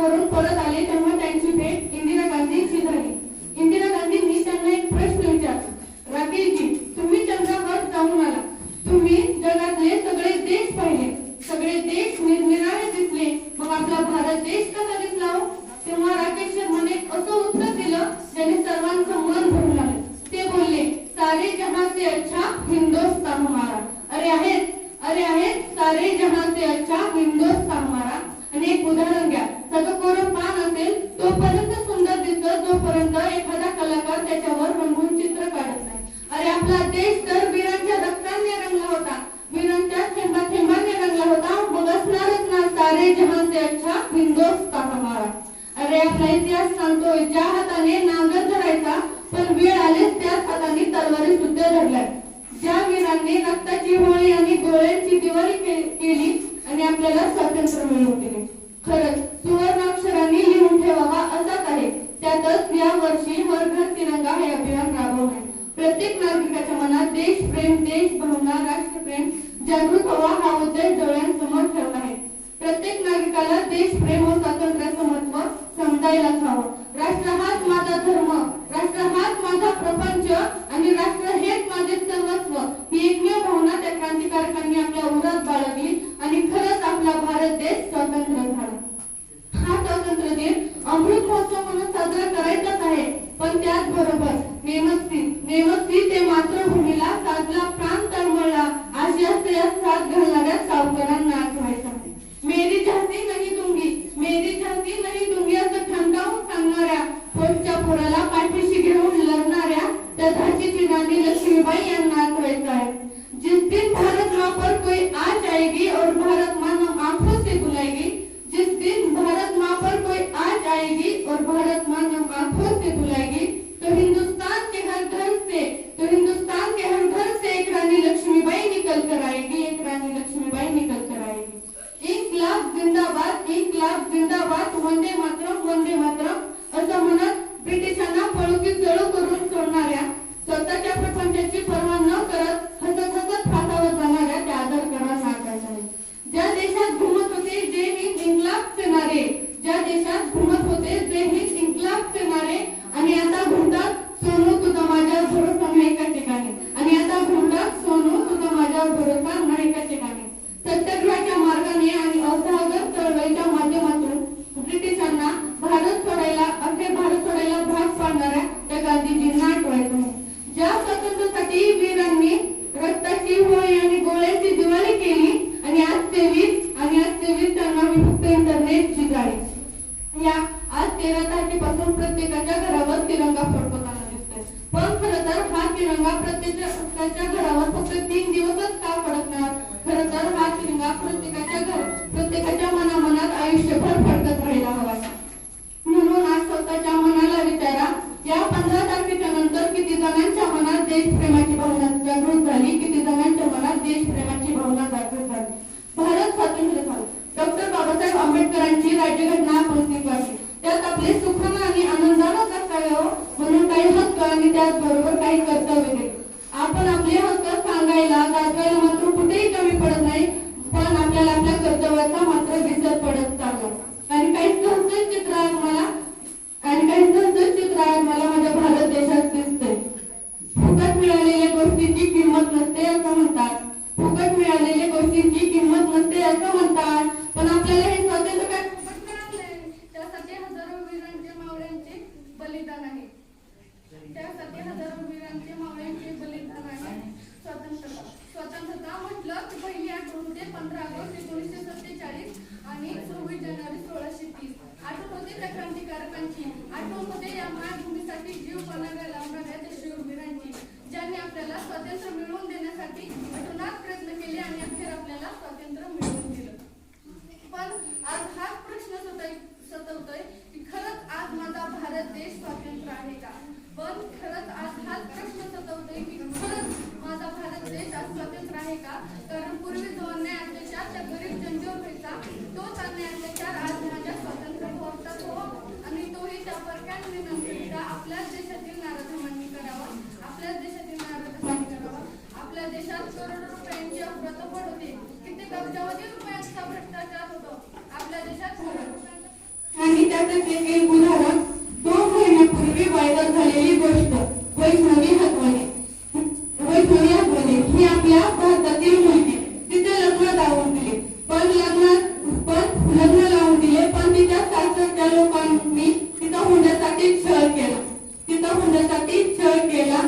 दौऱ्यावरून परत आले तेव्हा त्यांची भेट इंदिरा गांधींची झाली. इंदिरा गांधींनी त्यांना एक प्रश्न विचारला, राकेशजी, तुम्ही चंद्रावर जाऊन आला, तुम्ही जगातले सगळे देश पाहिले, सगळे देश निरनिराळे दिसले, मग आपला भारत देश कसा दिसला हो? तेव्हा राकेश शर्माने असं उत्तर दिलं ज्याने सर्वांचं मन भरून आलं. ते बोलले, सारे जहां से अच्छा हिंदुस्तान हमारा. अरे आहेत सारे जहां से अच्छा हिंदुस्तान हमारा. आणि एक उदाहरण घ्या, सगळं कोरं पान असेल तोपर्यंत सुंदर दिसतं जोपर्यंत एखादा कलाकार त्याच्यावर रंगून चित्र काढत नाही. अरे आपला देश तर वीरांच्या रक्ताने रंगला होता, वीरांच्या थेंबाने रंगला होता, मग असणारच ना सारे जहां से अच्छा हिंदुस्तान हमारा. अरे आपला इतिहास सांगतोय, ज्या हाताने नांगर धरायचा पण वेळ आलेच त्याच हाताने तलवारी सुद्धा धरल्या. ज्या वीरांनी रक्ताची होळी आणि डोळ्यांची दिवाळी केली आणि आपल्याला स्वातंत्र्य मिळवून दिले. खरंच सुवर्णाक्षरांनी लिहून ठेवावा असाच आहे. त्यातच या वर्षी हर घर तिरंगा हे अभियान राबवणे. प्रत्येक नागरिकाच्या मनात देशप्रेम, देश भावना, राष्ट्रप्रेम जागृत व्हावा हा उद्देश डोळ्यांसमोर ठेवला आहे. प्रत्येक नागरिकाला देशप्रेम व स्वातंत्र्याचं महत्त्व समजायलाच हवं. राष्ट्र हाच माझा धर्म, राष्ट्र हाच माझा प्रपंच आणि राष्ट्र हेच माझे सर्वस्व ही एकमेव भावना त्या क्रांतिकारकांनी आपल्या उरात बाळगली आणि खरंच आपला भारत देश स्वतंत्र झाला. हा स्वातंत्र्य दिन अमृत महोत्सव म्हणून साजरा करायचाच आहे, पण त्याचबरोबर नेमस्ती ते मातृभूमीला साजला प्राण तळमळला आशयात साथ घालणाऱ्या सावकारांना आठवायचं आहे. मेरी झांसी नहीं दूंगी असं ठणकावून सांगणाऱ्या, पोटच्या पोराला पाठीशी घेऊन लढणाऱ्या त्या झाशीची राणी लक्ष्मीबाई यांना आठवायचं आहे. जिस दिन भारत माँ पर कोई आज आएगी और भारत माँ आंखों से बुलाएगी, जिस दिन भारत माँ पर कोई आज आएगी और भारत माँ आंखों से बुलाएगी, तो हिंदुस्तान के हर घर से एक रानी लक्ष्मीबाई निकल कर आएगी, एक रानी लक्ष्मीबाई निकल कर आएगी. इन्कलाब जिंदाबाद, वंदे मातरम असं म्हणत ब्रिटिशांना पळुकी जळू करून सोडणाऱ्या, स्वतःच्या प्रपंचाची पर्वा न करत हसत फासावर जाणाऱ्या त्या आदर करा नाकायचा आहे. ज्या देशात घुमत होते जय हिंद इन्कलाब से नारे, ज्या देशात घुमत होते जय हिंद इन्कलाब से नारे, आणि आता घुमतात सोनू तुझा माझ्यावर भरोसा नाही का ठिकाणी, आणि आता घुमतात सोनू तुझा माझ्यावर भरोसा नाही का ठिकाणी. सत्याग्रहाच्या मार्गाने आणि असहकार चळवळीच्या माध्यमातून ब्रिटिशांना अखेर भारत सोडायला भाग पाडणाऱ्या त्या गांधीजींना आठवायचं आहे. ज्या स्वातंत्र्यासाठी वीरांनी रक्ताची होळी आणि गोळ्याची दिवाळी केली आणि आज ते वीर त्यांना विमुक्त इंटरनेटची जाळी. या आज 13 तारखेपासून प्रत्येकाच्या घरावर तिरंगा फडकवताना दिसतोय. पण खरं तर हा तिरंगा प्रत्येकाच्या घरावर फक्त 3 दिवसच का फडकणार? खरं तर हा तिरंगा प्रत्येकाच्या मनात आयुष्यभर फडकत राहायला हवा. म्हणून आज स्वतःच्या मनाला विचारा, या 15 तारखेच्या नंतर किती जणांच्या मनात देशप्रेमाची भावना जागृत झाली, किती जणांच्या मनात देशप्रेमाची भावना जागृत झाली. भारत स्वतंत्र झाला. डॉक्टर बाबासाहेब आंबेडकरांची राज्यघटना आपण स्वीकारली. त्यात आपले सुखानं आणि आनंदानं जगावं म्हणून काही हक्क आणि त्याचबरोबर काही कर्तव्य दिले. आपण आपले हक्क सांगायला गाजवायला मात्र कुठेही कमी पडत नाही, पण आपल्याला आपल्या कर्तव्याचा मात्र विसर पडत चालला. आणि काही सहज चित्र मला माझ्या भारत देशात दिसते. फुकट मिळालेल्या गोष्टींची किंमत नसते असं म्हणतात, पण आपल्याला हे स्वातंत्र्य काय फुकट मिळाले? त्यासाठी हजारो वीरांचे मावळ्यांचे बलिदान आहे. स्वतंत्रता म्हटलं की पहिली आठवण होते 15 ऑगस्ट 1947 आणि 26 जानेवारी 1630. आठवण होते त्या क्रांतिकारकांची, आठवण होते या मायभूमीसाठी जीव पणाला लावणाऱ्या त्या शूरवीरांची, ज्यांनी आपल्याला स्वातंत्र्य मिळवून देण्यासाठी अतोनात प्रयत्न केले आणि अखेर आपल्याला स्वातंत्र्य मिळवून दिलं. पण आज हाच प्रश्न सतवतोय की खरंच आज माझा भारत देश स्वतंत्र आहे का? पण खरंच आज हाच प्रश्न सतवतोय की खरंच माझा भारत देश आज स्वतंत्र आहे का? कारण पूर्वी जो अन्याय अत्याचार त्या गरीब जनतेवर व्हायचा, तोच अन्याय अत्याचार आज माझ्या स्वतंत्र भारतात हो, आणि तोही त्या परक्यांनी नंतर आपल्याच देशातील नाराधमांनी करावा, आपल्या देशात करोडो रुपयांची अप्रतफड होते, कित्येक अब्जावधी रुपयांचा भ्रष्टाचार होतो आपल्या देशात. त्याचे एक उदाहरण 2 महिन्यापूर्वी व्हायरल झालेली गोष्ट. वैष्णवी हतवणे ही आपल्या भारतातील मुलगी. तिचे लग्न लावून दिले, पण लग्न लावून दिले, पण तिच्या सासरच्या लोकांनी तिचा हुंड्यासाठी छळ केला.